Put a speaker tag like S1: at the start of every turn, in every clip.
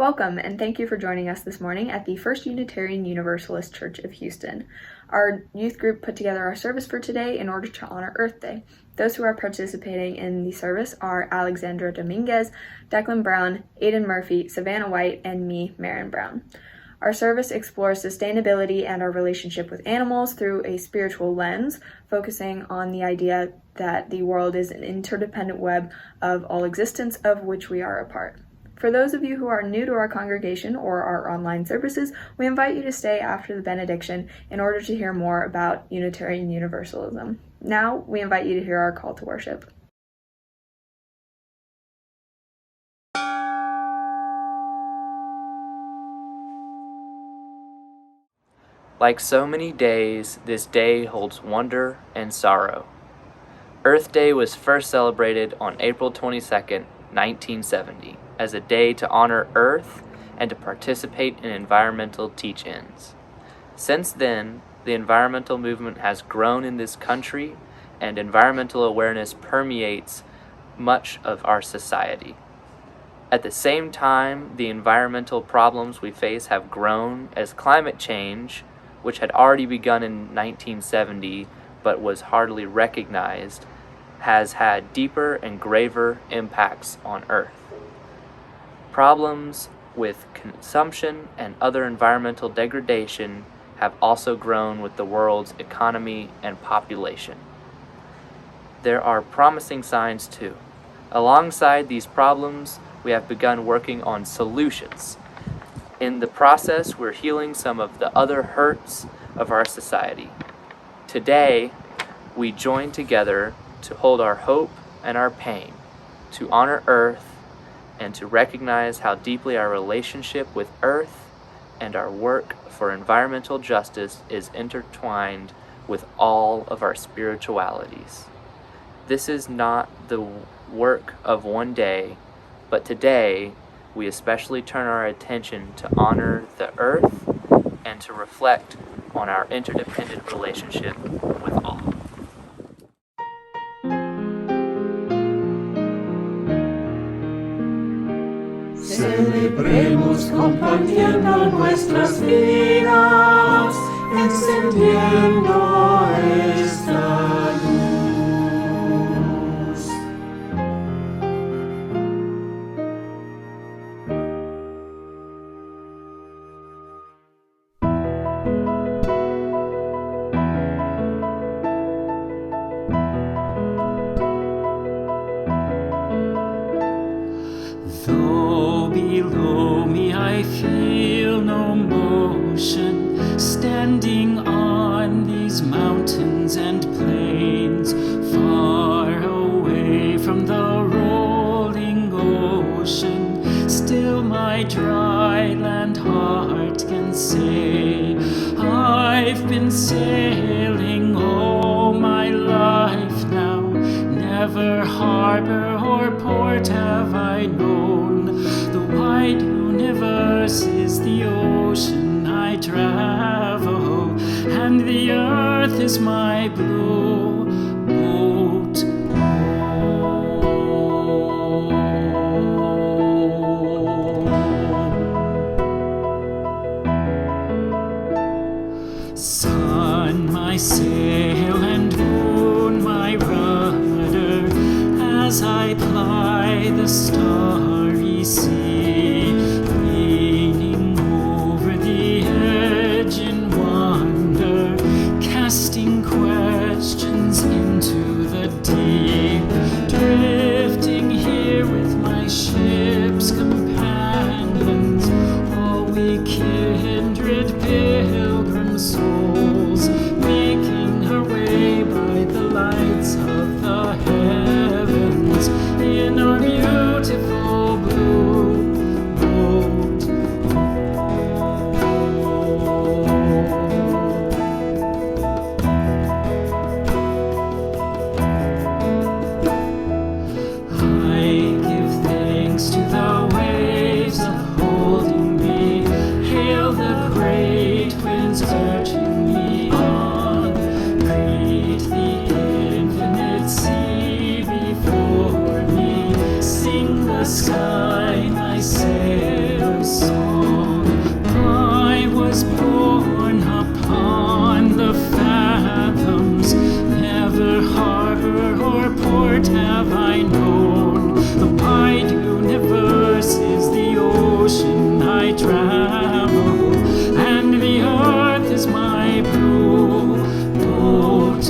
S1: Welcome, and thank you for joining us this morning at the First Unitarian Universalist Church of Houston. Our youth group put together our service for today in order to honor Earth Day. Those who are participating in the service are Alexandra Dominguez, Declan Brown, Aiden Murphy, Savannah White, and me, Marin Brown. Our service explores sustainability and our relationship with animals through a spiritual lens, focusing on the idea that the world is an interdependent web of all existence of which we are a part. For those of you who are new to our congregation or our online services, we invite you to stay after the benediction in order to hear more about Unitarian Universalism. Now, we invite you to hear our call to worship.
S2: Like so many days, this day holds wonder and sorrow. Earth Day was first celebrated on April 22nd, 1970, as a day to honor Earth and to participate in environmental teach-ins. Since then, the environmental movement has grown in this country, and environmental awareness permeates much of our society. At the same time, the environmental problems we face have grown as climate change, which had already begun in 1970 but was hardly recognized, has had deeper and graver impacts on Earth. Problems with consumption and other environmental degradation have also grown with the world's economy and population. There are promising signs too. Alongside these problems, we have begun working on solutions. In the process, we're healing some of the other hurts of our society. Today, we join together to hold our hope and our pain, to honor Earth, and to recognize how deeply our relationship with Earth and our work for environmental justice is intertwined with all of our spiritualities. This is not the work of one day, but today we especially turn our attention to honor the Earth and to reflect on our interdependent relationship with all.
S3: Celebremos compartiendo nuestras vidas, encendiendo esta luz.
S4: Though below me I feel no motion, standing on these mountains and plains, far away from the rolling ocean, still my dry land heart can say, I've been sailing all my life now, never harbor or port have I known. The wide universe is the ocean I travel, and the earth is my blue boat home. Sun, my sail, and moon, my rudder, as I ply the starry sea, leaning over the edge in wonder, casting questions into the deep, drifting here with my ship's companions, all we kindred pilgrim souls, making I travel, and the earth is my boat home.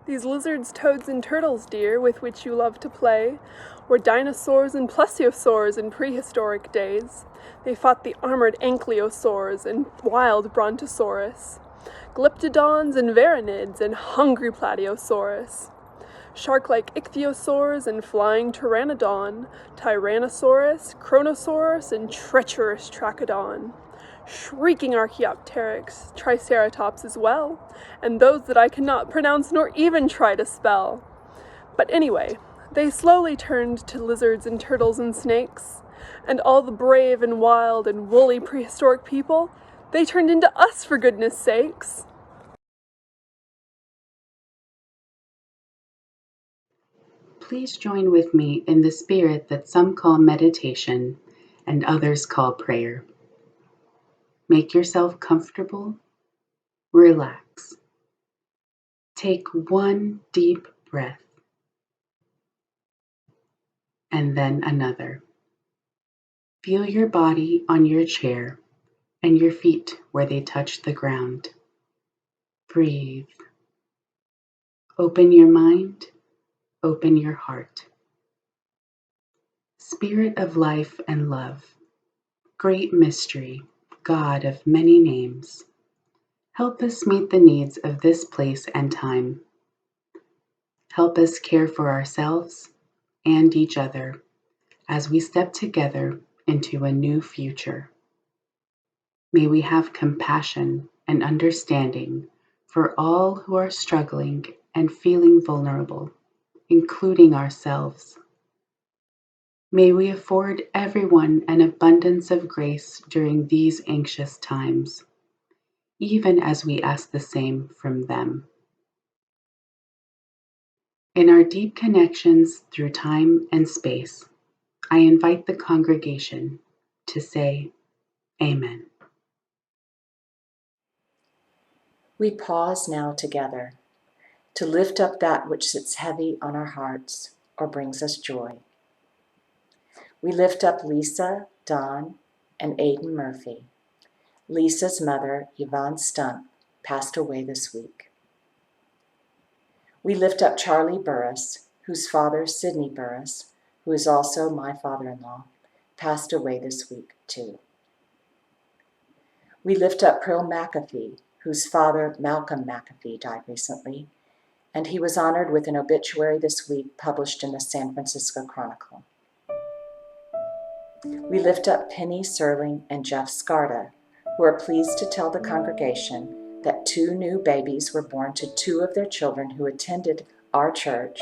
S5: These lizards, toads, and turtles, dear, with which you love to play, were dinosaurs and plesiosaurs in prehistoric days. They fought the armored ankylosaurs and wild brontosaurus, glyptodons and varanids and hungry platyosaurus, shark-like ichthyosaurs and flying pteranodon, tyrannosaurus, chronosaurus, and treacherous trachodon, shrieking archaeopteryx, triceratops as well, and those that I cannot pronounce nor even try to spell. But anyway, they slowly turned to lizards and turtles and snakes, and all the brave and wild and woolly prehistoric people, they turned into us, for goodness sakes.
S6: Please join with me in the spirit that some call meditation and others call prayer. Make yourself comfortable, relax. Take one deep breath, and then another. Feel your body on your chair and your feet where they touch the ground. Breathe. Open your mind, open your heart. Spirit of life and love, great mystery, God of many names, help us meet the needs of this place and time. Help us care for ourselves and each other as we step together into a new future. May we have compassion and understanding for all who are struggling and feeling vulnerable, including ourselves. May we afford everyone an abundance of grace during these anxious times, even as we ask the same from them. In our deep connections through time and space, I invite the congregation to say Amen.
S7: We pause now together to lift up that which sits heavy on our hearts or brings us joy. We lift up Lisa, Don, and Aidan Murphy. Lisa's mother, Yvonne Stump, passed away this week. We lift up Charlie Burrus, whose father, Sidney Burrus, who is also my father-in-law, passed away this week too. We lift up Pearl McAfee, whose father, Malcolm McAfee, died recently, and he was honored with an obituary this week published in the San Francisco Chronicle. We lift up Penny Serling and Jeff Scarda, who are pleased to tell the congregation that 2 new babies were born to 2 of their children who attended our church.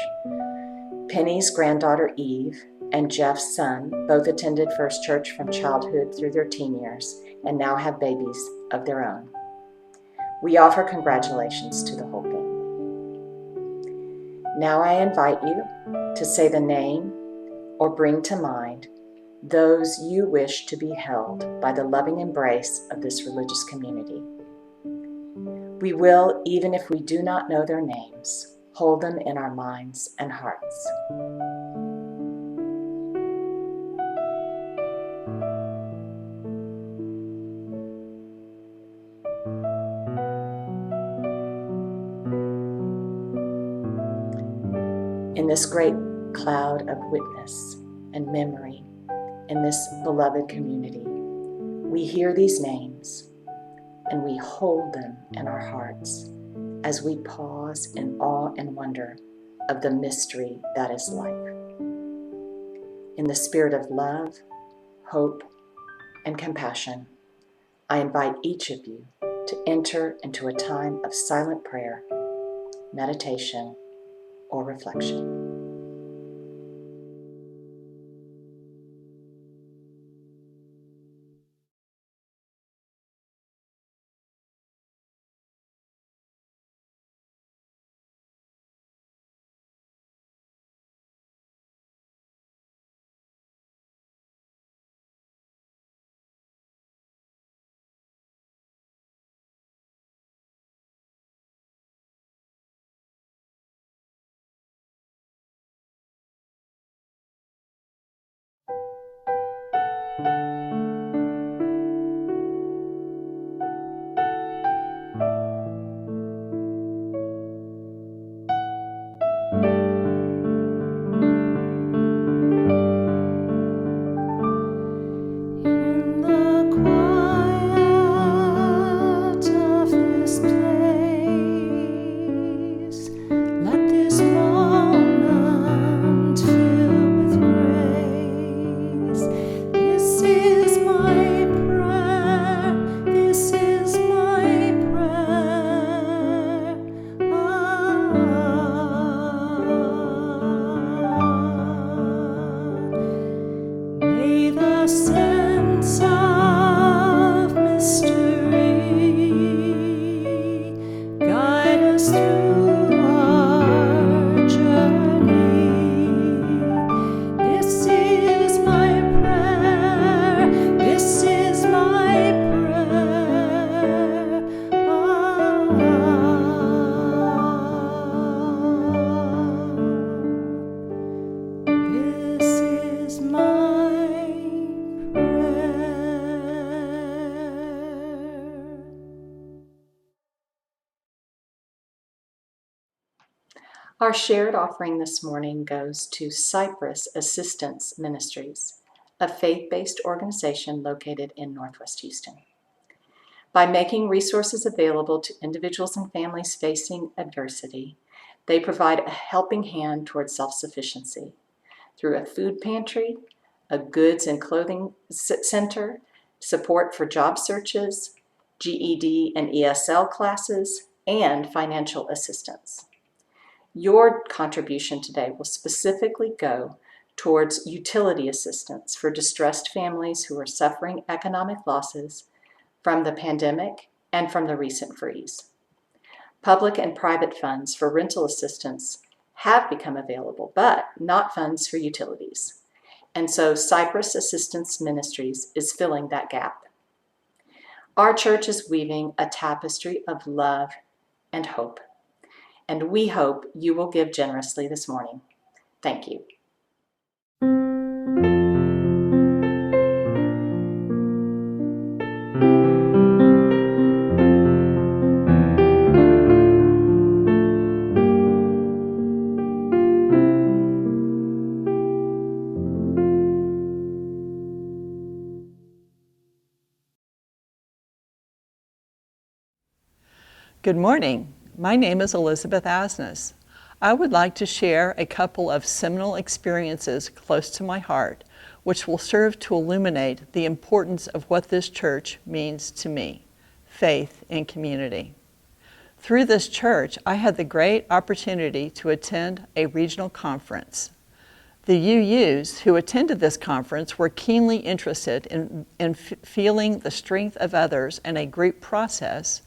S7: Penny's granddaughter Eve and Jeff's son both attended First Church from childhood through their teen years and now have babies of their own. We offer congratulations to the whole family. Now I invite you to say the name or bring to mind those you wish to be held by the loving embrace of this religious community. We will, even if we do not know their names, hold them in our minds and hearts. In this great cloud of witness and memory in this beloved community, we hear these names and we hold them in our hearts as we pause in awe and wonder of the mystery that is life. In the spirit of love, hope, and compassion, I invite each of you to enter into a time of silent prayer, meditation, or reflection. Our shared offering this morning goes to Cypress Assistance Ministries, a faith-based organization located in Northwest Houston. By making resources available to individuals and families facing adversity, they provide a helping hand towards self-sufficiency through a food pantry, a goods and clothing center, support for job searches, GED and ESL classes, and financial assistance. Your contribution today will specifically go towards utility assistance for distressed families who are suffering economic losses from the pandemic and from the recent freeze. Public and private funds for rental assistance have become available, but not funds for utilities. And so Cypress Assistance Ministries is filling that gap. Our church is weaving a tapestry of love and hope. And we hope you will give generously this morning. Thank you.
S8: Good morning. My name is Elizabeth Asnes. I would like to share a couple of seminal experiences close to my heart, which will serve to illuminate the importance of what this church means to me, faith in community. Through this church, I had the great opportunity to attend a regional conference. The UUs who attended this conference were keenly interested in feeling the strength of others in a group process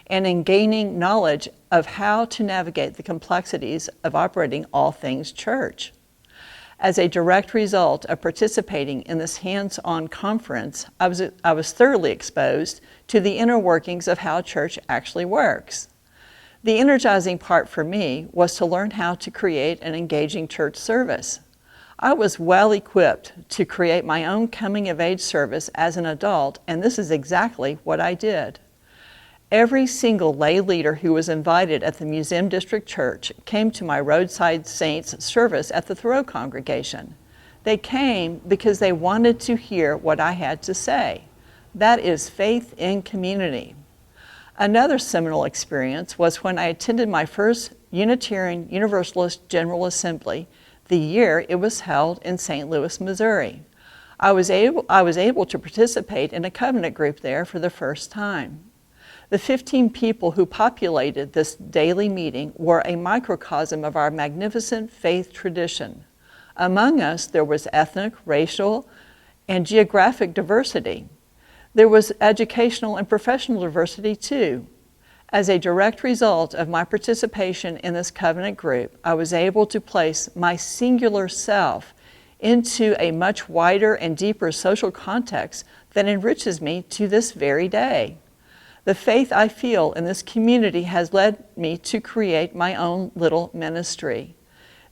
S8: and in gaining knowledge of how to navigate the complexities of operating all things church. As a direct result of participating in this hands-on conference, I was thoroughly exposed to the inner workings of how church actually works. The energizing part for me was to learn how to create an engaging church service. I was well equipped to create my own coming-of-age service as an adult, and this is exactly what I did. Every single lay leader who was invited at the Museum District Church came to my Roadside Saints service at the Thoreau congregation. They came because they wanted to hear what I had to say. That is faith in community. Another seminal experience was when I attended my first Unitarian Universalist General Assembly the year it was held in St. Louis, Missouri. I was able to participate in a covenant group there for the first time. The 15 people who populated this daily meeting were a microcosm of our magnificent faith tradition. Among us, there was ethnic, racial, and geographic diversity. There was educational and professional diversity too. As a direct result of my participation in this covenant group, I was able to place my singular self into a much wider and deeper social context that enriches me to this very day. The faith I feel in this community has led me to create my own little ministry.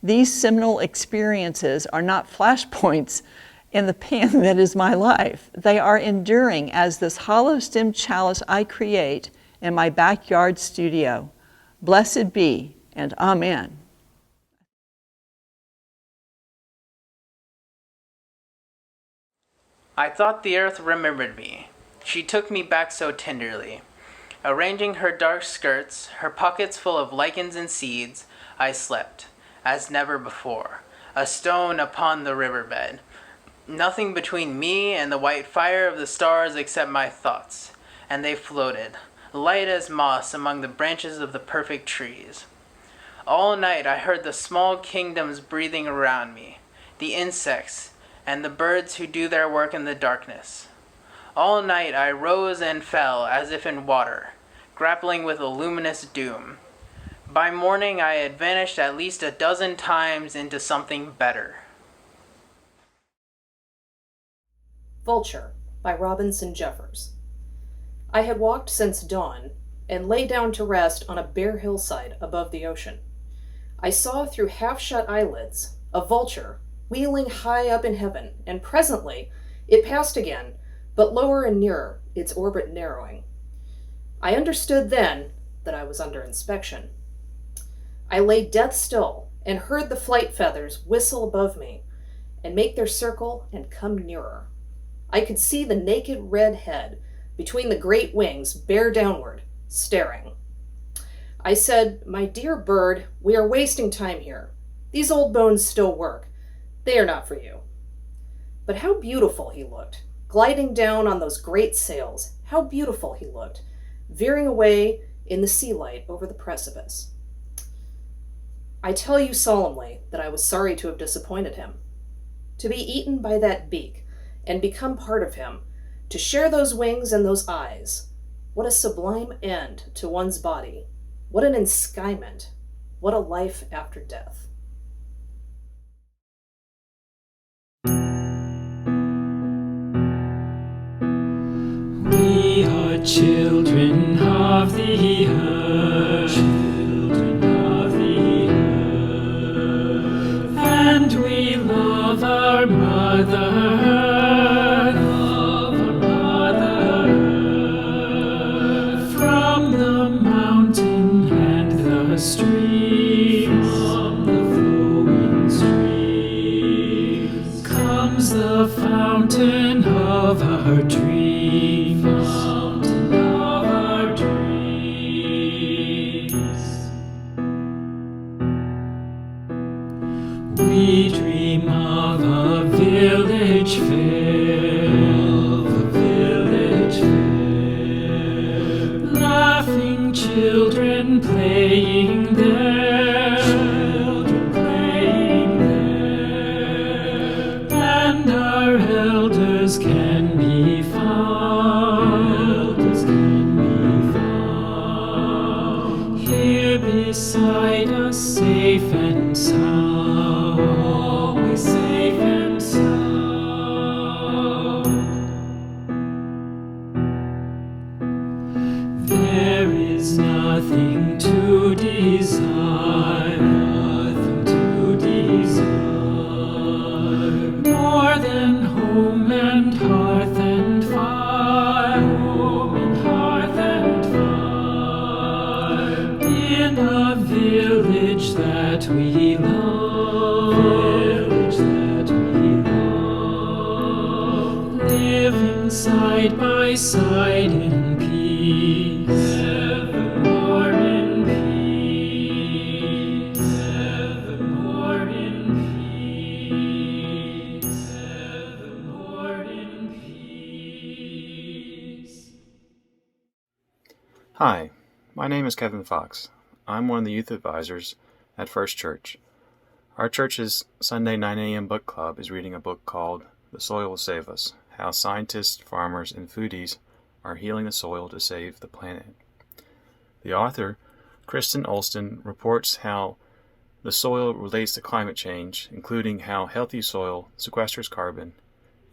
S8: These seminal experiences are not flashpoints in the pan that is my life. They are enduring as this hollow stem chalice I create in my backyard studio. Blessed be and amen.
S9: I thought the earth remembered me. She took me back so tenderly. Arranging her dark skirts, her pockets full of lichens and seeds, I slept, as never before, a stone upon the riverbed. Nothing between me and the white fire of the stars except my thoughts, and they floated, light as moss among the branches of the perfect trees. All night I heard the small kingdoms breathing around me, the insects, and the birds who do their work in the darkness. All night I rose and fell as if in water, grappling with a luminous doom. By morning I had vanished at least a dozen times into something better.
S10: Vulture by Robinson Jeffers. I had walked since dawn and lay down to rest on a bare hillside above the ocean. I saw through half-shut eyelids a vulture wheeling high up in heaven, and presently it passed again, but lower and nearer, its orbit narrowing. I understood then that I was under inspection. I lay death still and heard the flight feathers whistle above me and make their circle and come nearer. I could see the naked red head between the great wings bear downward, staring. I said, "My dear bird, we are wasting time here. These old bones still work. They are not for you." But how beautiful he looked, gliding down on those great sails. How beautiful he looked, veering away in the sea light over the precipice. I tell you solemnly that I was sorry to have disappointed him. To be eaten by that beak and become part of him, to share those wings and those eyes, what a sublime end to one's body. What an enskyment. What a life after death.
S4: We are children of the earth, and we love our mother. From the mountain and the streams, comes the fountain of our dreams. We dream of a village fair, laughing children playing there, and our elders can be found, here beside us, safe and sound, always safe and sound. There is nothing to desire, more than home and hearth and fire, in a village that we love, living side by side in peace, evermore in peace, evermore in peace, evermore in peace.
S11: Hi, my name is Kevin Fox. I'm one of the youth advisors at First Church. Our church's Sunday 9 a.m. book club is reading a book called The Soil Will Save Us: How Scientists, Farmers, and Foodies Are Healing the Soil to Save the Planet. The author, Kristen Olston, reports how the soil relates to climate change, including how healthy soil sequesters carbon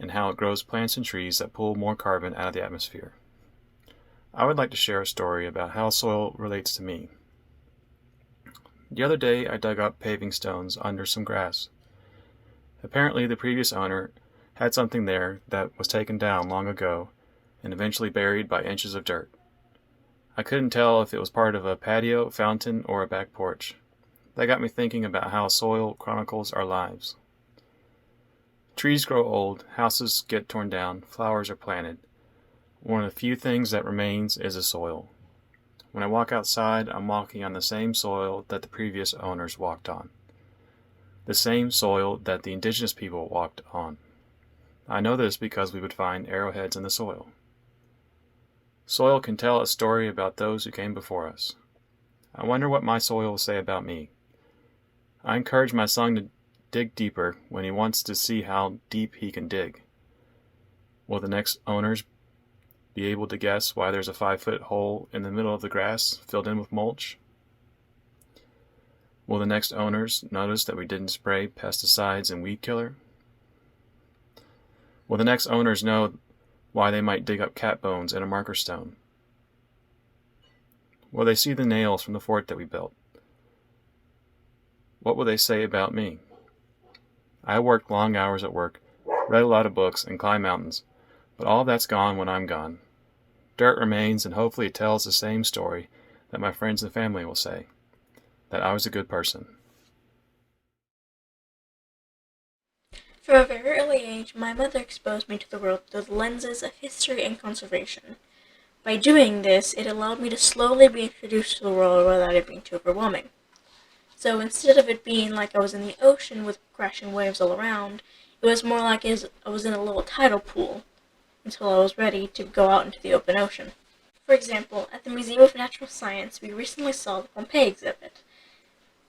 S11: and how it grows plants and trees that pull more carbon out of the atmosphere. I would like to share a story about how soil relates to me. The other day, I dug up paving stones under some grass. Apparently, the previous owner had something there that was taken down long ago and eventually buried by inches of dirt. I couldn't tell if it was part of a patio, fountain, or a back porch. That got me thinking about how soil chronicles our lives. Trees grow old, houses get torn down, flowers are planted. One of the few things that remains is the soil. When I walk outside, I'm walking on the same soil that the previous owners walked on. The same soil that the indigenous people walked on. I know this because we would find arrowheads in the soil. Soil can tell a story about those who came before us. I wonder what my soil will say about me. I encourage my son to dig deeper when he wants to see how deep he can dig. Will the next owners be able to guess why there's a 5-foot hole in the middle of the grass filled in with mulch? Will the next owners notice that we didn't spray pesticides and weed killer? Will the next owners know why they might dig up cat bones in a marker stone? Will they see the nails from the fort that we built? What will they say about me? I worked long hours at work, read a lot of books, and climbed mountains. But all that's gone when I'm gone. Dirt remains, and hopefully it tells the same story that my friends and family will say. that I was a good person.
S12: From a very early age, my mother exposed me to the world through the lenses of history and conservation. By doing this, it allowed me to slowly be introduced to the world without it being too overwhelming. So instead of it being like I was in the ocean with crashing waves all around, it was more like I was in a little tidal pool until I was ready to go out into the open ocean. For example, at the Museum of Natural Science, we recently saw the Pompeii exhibit.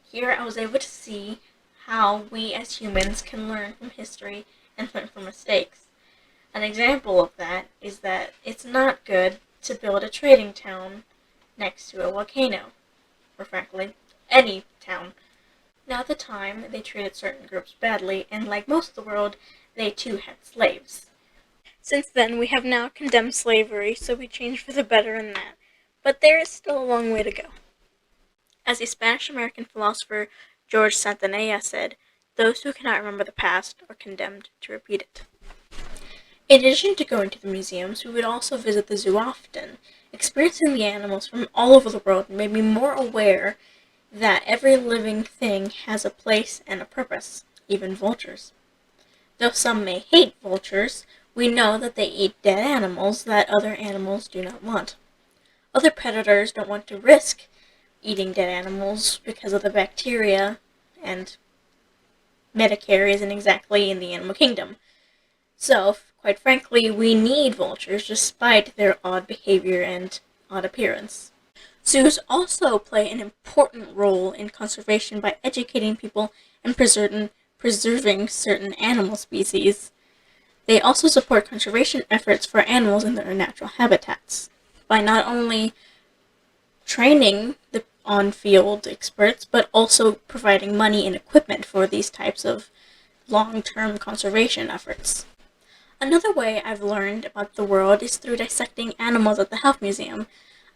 S12: Here I was able to see how we as humans can learn from history and learn from mistakes. An example of that is that it's not good to build a trading town next to a volcano, or frankly, any town. Now at the time, they treated certain groups badly, and like most of the world, they too had slaves. Since then, we have now condemned slavery, so we changed for the better in that. But there is still a long way to go. As the Spanish-American philosopher George Santayana said, those who cannot remember the past are condemned to repeat it. In addition to going to the museums, we would also visit the zoo often. Experiencing the animals from all over the world made me more aware that every living thing has a place and a purpose, even vultures. Though some may hate vultures, we know that they eat dead animals that other animals do not want. Other predators don't want to risk eating dead animals because of the bacteria, and Medicare isn't exactly in the animal kingdom. So, quite frankly, we need vultures despite their odd behavior and odd appearance. Zoos also play an important role in conservation by educating people and preserving certain animal species. They also support conservation efforts for animals in their natural habitats by not only training the on-field experts, but also providing money and equipment for these types of long-term conservation efforts. Another way I've learned about the world is through dissecting animals at the Health Museum.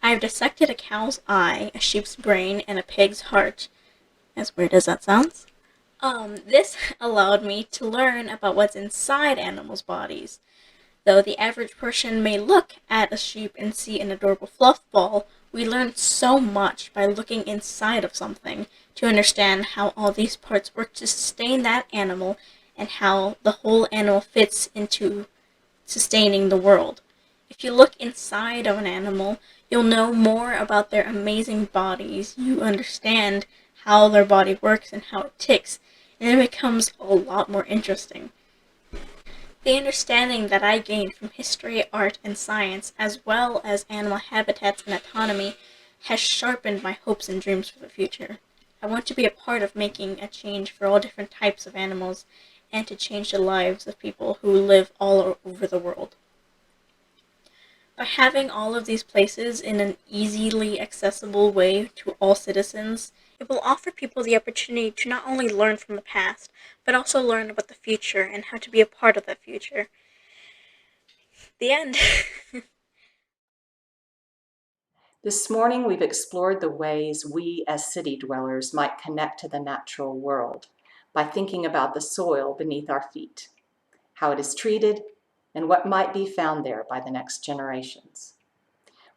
S12: I've dissected a cow's eye, a sheep's brain, and a pig's heart. As weird as that sounds. This allowed me to learn about what's inside animals' bodies. Though the average person may look at a sheep and see an adorable fluff ball, we learn so much by looking inside of something to understand how all these parts work to sustain that animal and how the whole animal fits into sustaining the world. If you look inside of an animal, you'll know more about their amazing bodies. You understand how their body works and how it ticks, and it becomes a lot more interesting. The understanding that I gained from history, art, and science, as well as animal habitats and autonomy, has sharpened my hopes and dreams for the future. I want to be a part of making a change for all different types of animals, and to change the lives of people who live all over the world. By having all of these places in an easily accessible way to all citizens, it will offer people the opportunity to not only learn from the past, but also learn about the future and how to be a part of that future. The end.
S7: This morning, we've explored the ways we as city dwellers might connect to the natural world by thinking about the soil beneath our feet, how it is treated, and what might be found there by the next generations.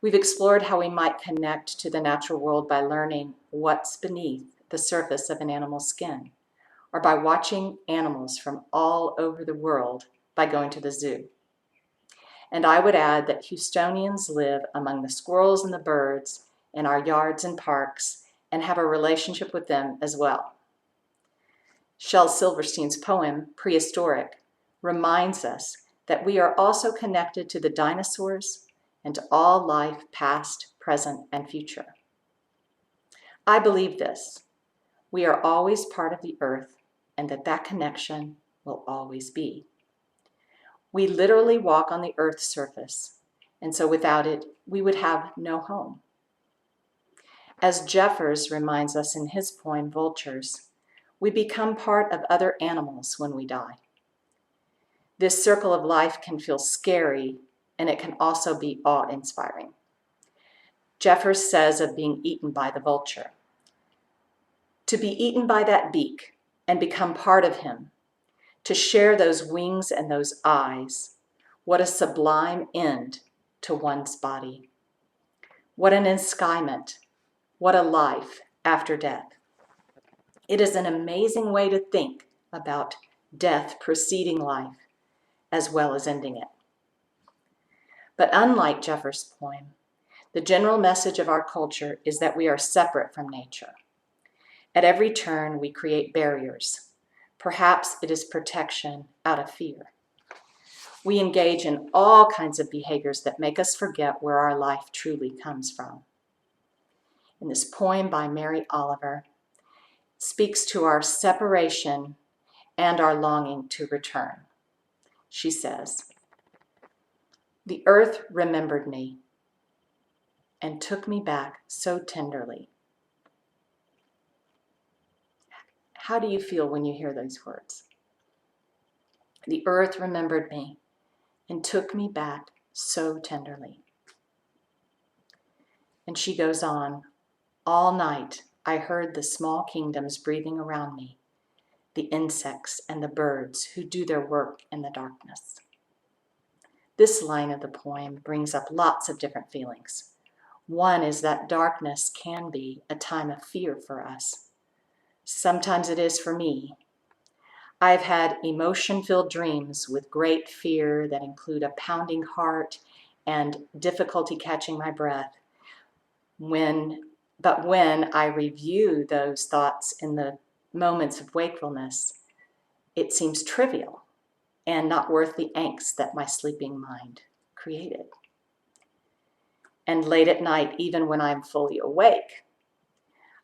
S7: We've explored how we might connect to the natural world by learning what's beneath the surface of an animal's skin, or by watching animals from all over the world by going to the zoo. And I would add that Houstonians live among the squirrels and the birds in our yards and parks and have a relationship with them as well. Shel Silverstein's poem, Prehistoric, reminds us that we are also connected to the dinosaurs and to all life past, present, and future. I believe this. We are always part of the earth, and that connection will always be. We literally walk on the earth's surface, and so without it, we would have no home. As Jeffers reminds us in his poem, Vultures, we become part of other animals when we die. This circle of life can feel scary, and it can also be awe-inspiring. Jeffers says of being eaten by the vulture, to be eaten by that beak and become part of him, to share those wings and those eyes, what a sublime end to one's body. What an enskyment, what a life after death. It is an amazing way to think about death preceding life as well as ending it. But unlike Jeffers' poem, the general message of our culture is that we are separate from nature. At every turn, we create barriers. Perhaps it is protection out of fear. We engage in all kinds of behaviors that make us forget where our life truly comes from. In this poem by Mary Oliver, it speaks to our separation and our longing to return. She says, "The earth remembered me and took me back so tenderly." How do you feel when you hear those words? The earth remembered me and took me back so tenderly. And she goes on, "All night I heard the small kingdoms breathing around me, the insects and the birds who do their work in the darkness." This line of the poem brings up lots of different feelings. One is that darkness can be a time of fear for us. Sometimes it is for me. I've had emotion-filled dreams with great fear that include a pounding heart and difficulty catching my breath. But when I review those thoughts in the moments of wakefulness, it seems trivial and not worth the angst that my sleeping mind created. And late at night, even when I'm fully awake,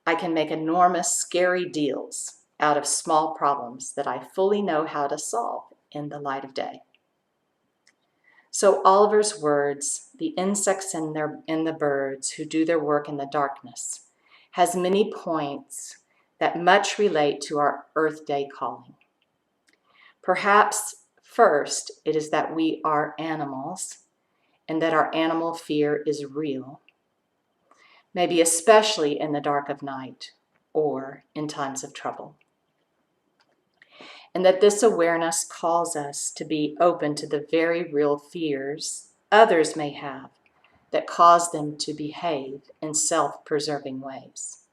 S7: I can make enormous, scary deals out of small problems that I fully know how to solve in the light of day. So Oliver's words, "The insects and the birds who do their work in the darkness," has many points that much relate to our Earth Day calling. Perhaps first, it is that we are animals and that our animal fear is real, maybe especially in the dark of night or in times of trouble. And that this awareness calls us to be open to the very real fears others may have that cause them to behave in self-preserving ways.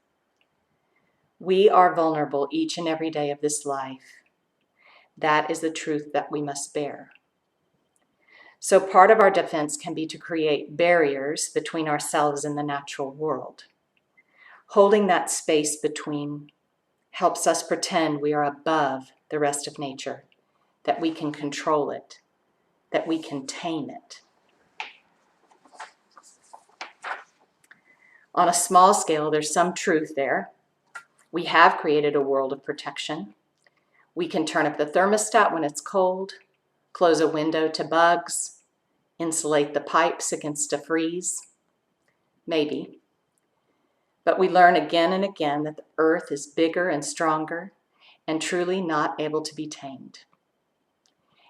S7: We are vulnerable each and every day of this life. That is the truth that we must bear. So part of our defense can be to create barriers between ourselves and the natural world. Holding that space between helps us pretend we are above the rest of nature, that we can control it, that we can tame it. On a small scale, there's some truth there. We have created a world of protection. We can turn up the thermostat when it's cold, close a window to bugs, insulate the pipes against a freeze. Maybe. But we learn again and again that the earth is bigger and stronger and truly not able to be tamed.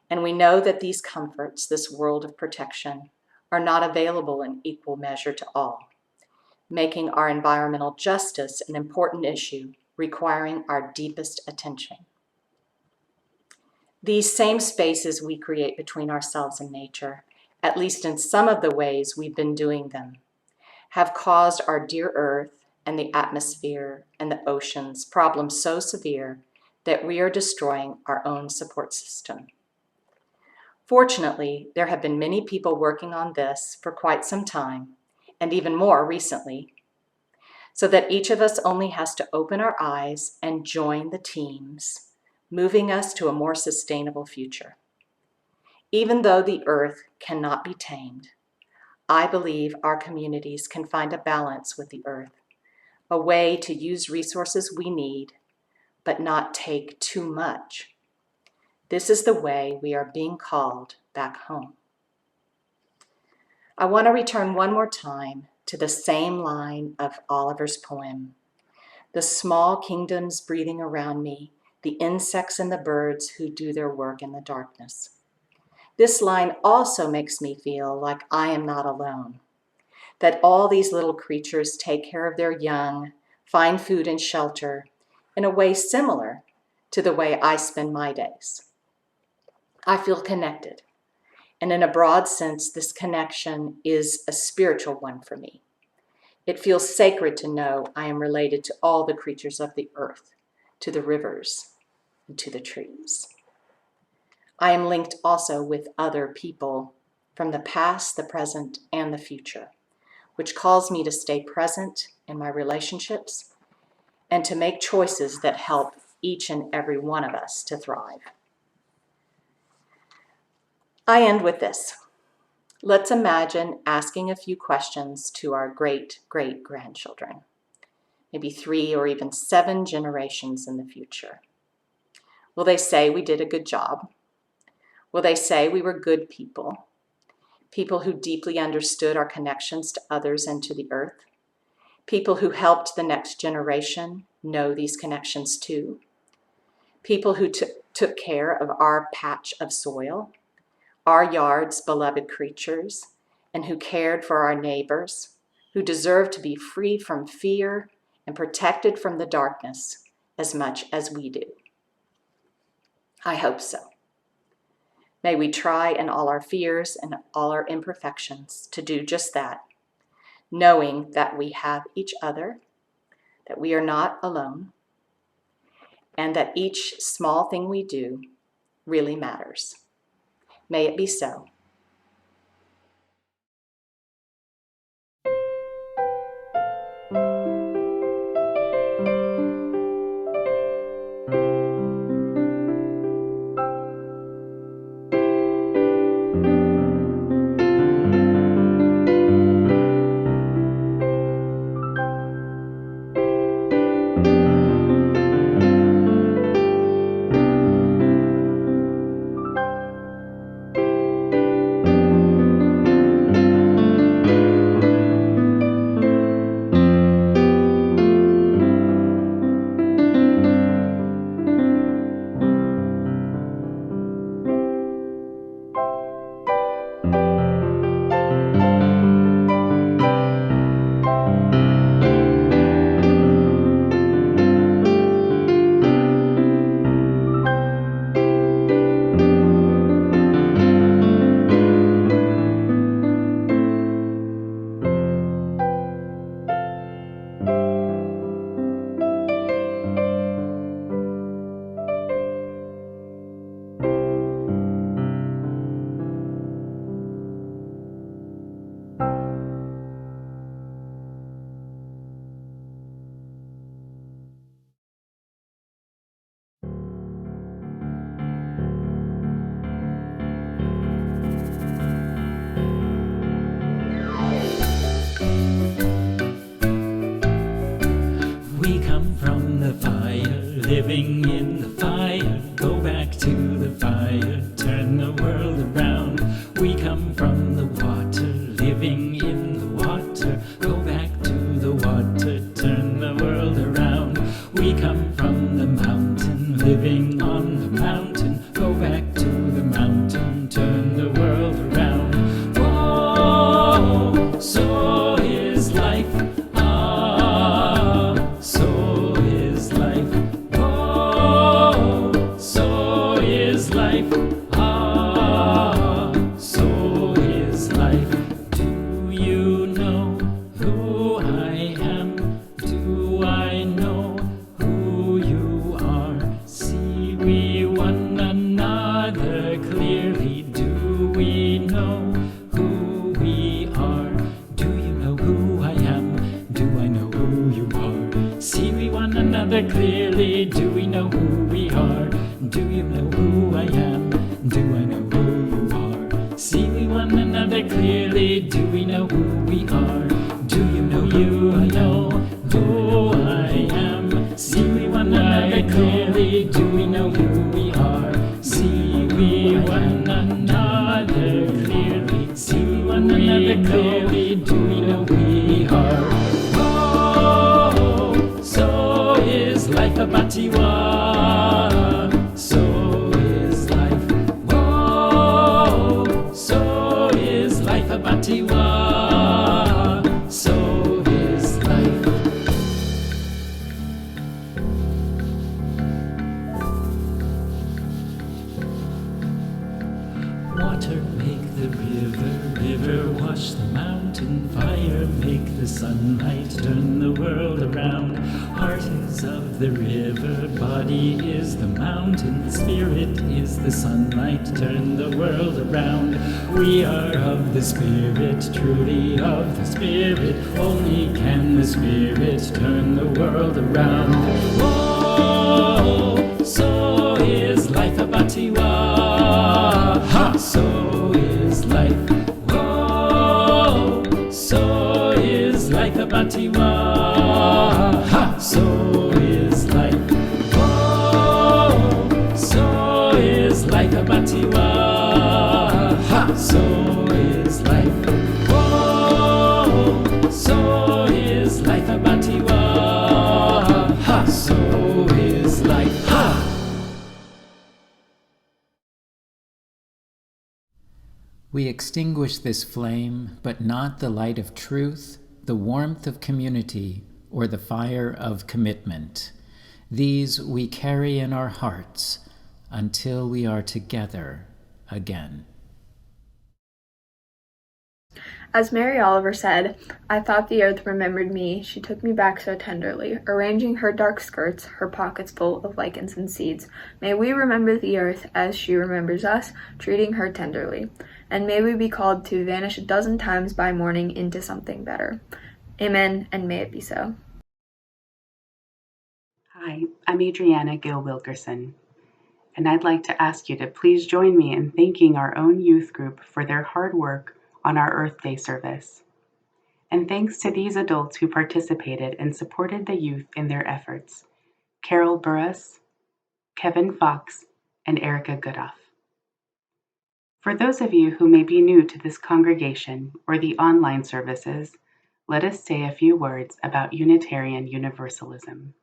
S7: And we know that these comforts, this world of protection, are not available in equal measure to all, making our environmental justice an important issue requiring our deepest attention. These same spaces we create between ourselves and nature, at least in some of the ways we've been doing them, have caused our dear earth and the atmosphere and the oceans problems so severe that we are destroying our own support system. Fortunately, there have been many people working on this for quite some time, and even more recently, so that each of us only has to open our eyes and join the teams, moving us to a more sustainable future. Even though the earth cannot be tamed, I believe our communities can find a balance with the earth, a way to use resources we need, but not take too much. This is the way we are being called back home. I want to return one more time to the same line of Oliver's poem. "The small kingdoms breathing around me, the insects and the birds who do their work in the darkness." This line also makes me feel like I am not alone, that all these little creatures take care of their young, find food and shelter in a way similar to the way I spend my days. I feel connected, and in a broad sense, this connection is a spiritual one for me. It feels sacred to know I am related to all the creatures of the earth, to the rivers, and to the trees. I am linked also with other people from the past, the present, and the future, which calls me to stay present in my relationships and to make choices that help each and every one of us to thrive. I end with this. Let's imagine asking a few questions to our great-great-grandchildren, maybe 3 or even 7 generations in the future. Will they say we did a good job? Will they say we were good people? People who deeply understood our connections to others and to the earth? People who helped the next generation know these connections too? People who took care of our patch of soil, our yard's beloved creatures, and who cared for our neighbors, who deserve to be free from fear and protected from the darkness as much as we do. I hope so. May we try in all our fears and all our imperfections to do just that, knowing that we have each other, that we are not alone, and that each small thing we do really matters. May it be so.
S4: living in the fire. Go back to the fire, turn the world around. We come from the water, living in the water. Go back to the water, turn the world around. We come from the mountain, living on the mountain. Go back to the mountain, turn the world around. Whoa, so is life. So is life. Whoa, so is life. So is life. Do you know who I am? Do I know who you are? See we one another clearly. Do we know who we are? Do you know who I am? Do I know who you are? See we one another clearly. Do we know who we are? Do you know who I am? Do I know who you are? See we one another clearly. Do we know who we are? Do you know you know who I am? See we one another clearly. Do we know who we are? See we one another clearly. See we one another clearly. Do we know who we are? Oh, so is life a batiwa. So is life. Whoa, so is life a batiwa. So is life. Water make the river, river wash the mountain, fire make the sunlight, turn the world around. Heart is of the the river, body is the mountain, spirit is the sunlight, turn the world around. We are of the Spirit, truly of the Spirit, only can the Spirit turn the world around. Whoa, so is life a batiwa, ha, so is life. Whoa, so is life a batiwa, ha, so is life. Whoa, so is life a batiwa, ha, so is life. Whoa, so is life a batiwa, ha, so is life, ha.
S13: We extinguish this flame, but not the light of truth, the warmth of community, or the fire of commitment. These we carry in our hearts until we are together again.
S1: As Mary Oliver said, I thought the earth remembered me, she took me back so tenderly, arranging her dark skirts, her pockets full of lichens and seeds. May we remember the earth as she remembers us, treating her tenderly. And may we be called to vanish a dozen times by morning into something better. Amen, and may it be so.
S6: Hi, I'm Adriana Gill Wilkerson, and I'd like to ask you to please join me in thanking our own youth group for their hard work on our Earth Day service. And thanks to these adults who participated and supported the youth in their efforts: Carol Burrus, Kevin Fox, and Erica Goodoff. For those of you who may be new to this congregation or the online services, let us say a few words about Unitarian Universalism.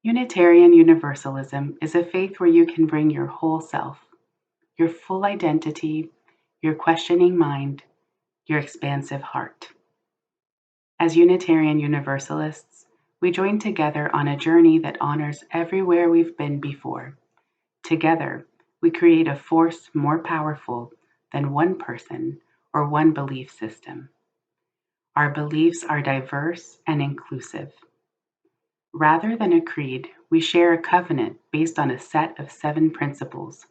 S6: Unitarian Universalism is a faith where you can bring your whole self, your full identity, your questioning mind, your expansive heart. As Unitarian Universalists, we join together on a journey that honors everywhere we've been before. Together, we create a force more powerful than one person or one belief system. Our beliefs are diverse and inclusive. Rather than a creed, we share a covenant based on a set of 7 principles.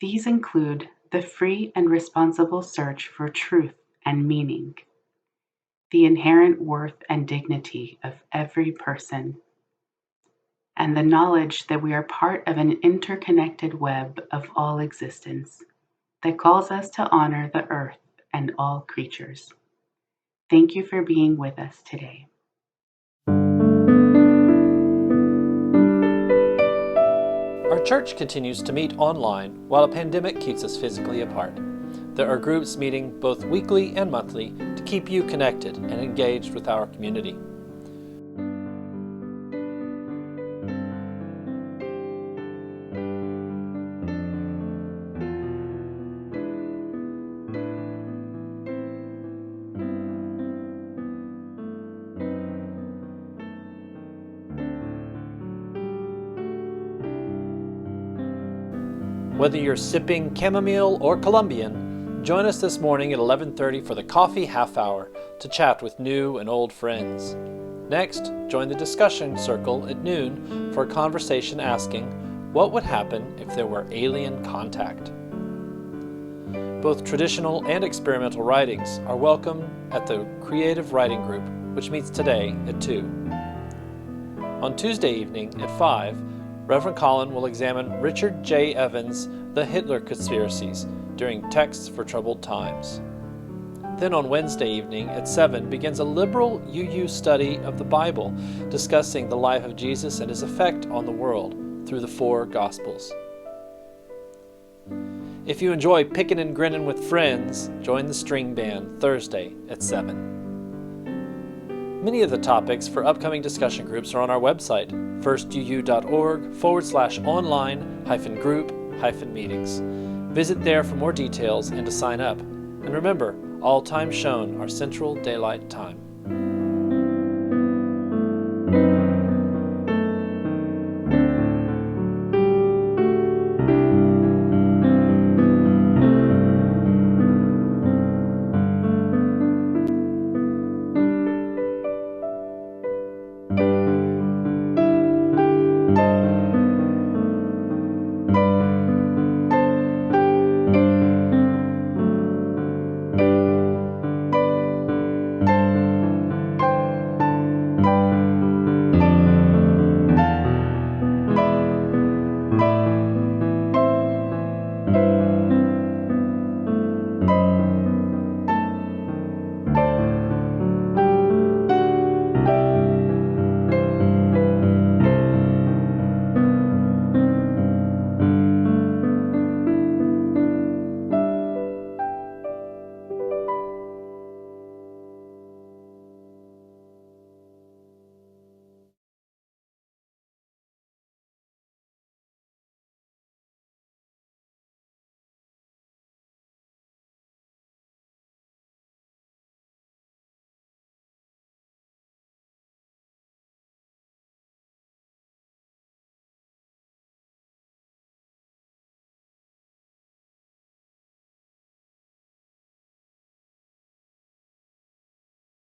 S6: These include the free and responsible search for truth and meaning, the inherent worth and dignity of every person, and the knowledge that we are part of an interconnected web of all existence that calls us to honor the earth and all creatures. Thank you for being with us today.
S2: Our church continues to meet online while a pandemic keeps us physically apart. There are groups meeting both weekly and monthly to keep you connected and engaged with our community. Whether you're sipping chamomile or Colombian, join us this morning at 11:30 for the Coffee Half Hour to chat with new and old friends. Next, join the discussion circle at noon for a conversation asking, what would happen if there were alien contact? Both traditional and experimental writings are welcome at the Creative Writing Group, which meets today at 2. On Tuesday evening at 5, Reverend Colin will examine Richard J. Evans' The Hitler Conspiracies during Texts for Troubled Times. Then on Wednesday evening at 7 begins a liberal UU study of the Bible, discussing the life of Jesus and his effect on the world through the 4 Gospels. If you enjoy picking and grinning with friends, join the string band Thursday at 7. Many of the topics for upcoming discussion groups are on our website, firstuuhou.org/online-group-meetings. Visit there for more details and to sign up. And remember, all times shown are Central Daylight Time.
S11: you.